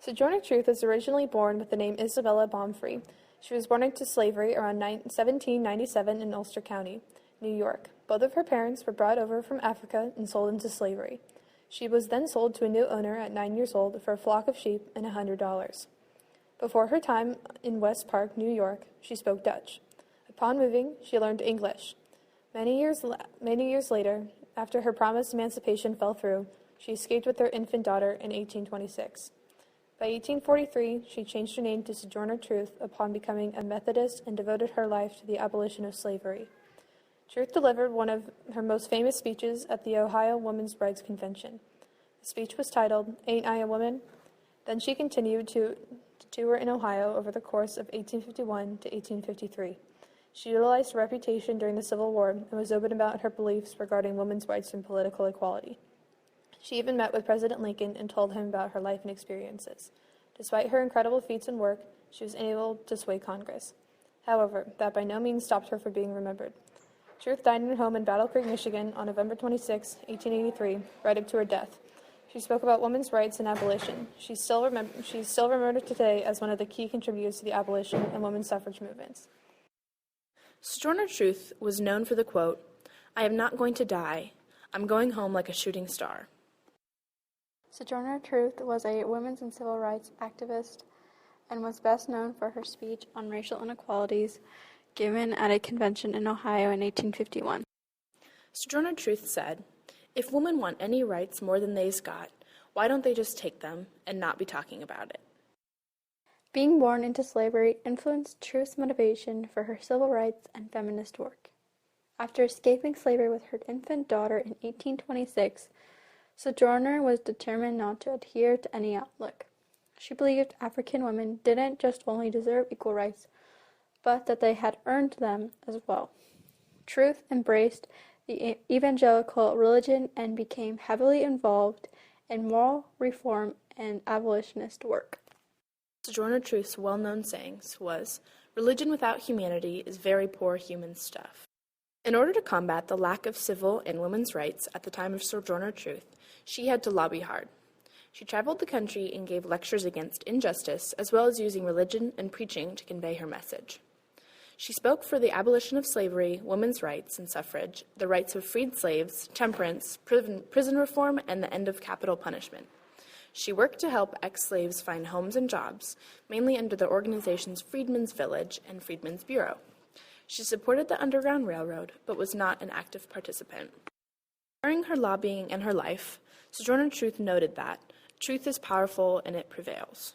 Sojourner Truth was originally born with the name Isabella Baumfree. She was born into slavery around 1797 in Ulster County, New York. Both of her parents were brought over from Africa and sold into slavery. She was then sold to a new owner at 9 years old for a flock of sheep and $100. Before her time in West Park, New York, she spoke Dutch. Upon moving, she learned English. Many years later, after her promised emancipation fell through, she escaped with her infant daughter in 1826. By 1843, she changed her name to Sojourner Truth upon becoming a Methodist and devoted her life to the abolition of slavery. Truth delivered one of her most famous speeches at the Ohio Women's Rights Convention. The speech was titled, "Ain't I a Woman?" Then she continued to tour in Ohio over the course of 1851 to 1853. She utilized her reputation during the Civil War and was open about her beliefs regarding women's rights and political equality. She even met with President Lincoln and told him about her life and experiences. Despite her incredible feats and work, she was unable to sway Congress. However, that by no means stopped her from being remembered. Truth died in her home in Battle Creek, Michigan on November 26, 1883, right up to her death. She spoke about women's rights and abolition. She's still remembered today as one of the key contributors to the abolition and women's suffrage movements. Sojourner Truth was known for the quote, "I am not going to die. I'm going home like a shooting star." Sojourner Truth was a women's and civil rights activist and was best known for her speech on racial inequalities given at a convention in Ohio in 1851. Sojourner Truth said, "If women want any rights more than they's got, why don't they just take them and not be talking about it?" Being born into slavery influenced Truth's motivation for her civil rights and feminist work. After escaping slavery with her infant daughter in 1826, Sojourner was determined not to adhere to any outlook. She believed African women didn't just only deserve equal rights, but that they had earned them as well. Truth embraced the evangelical religion and became heavily involved in moral reform and abolitionist work. Sojourner Truth's well-known sayings was, "Religion without humanity is very poor human stuff." In order to combat the lack of civil and women's rights at the time of Sojourner Truth, she had to lobby hard. She traveled the country and gave lectures against injustice, as well as using religion and preaching to convey her message. She spoke for the abolition of slavery, women's rights and suffrage, the rights of freed slaves, temperance, prison reform, and the end of capital punishment. She worked to help ex-slaves find homes and jobs, mainly under the organizations Freedmen's Village and Freedmen's Bureau. She supported the Underground Railroad, but was not an active participant. During her lobbying and her life, Sojourner Truth noted that truth is powerful and it prevails.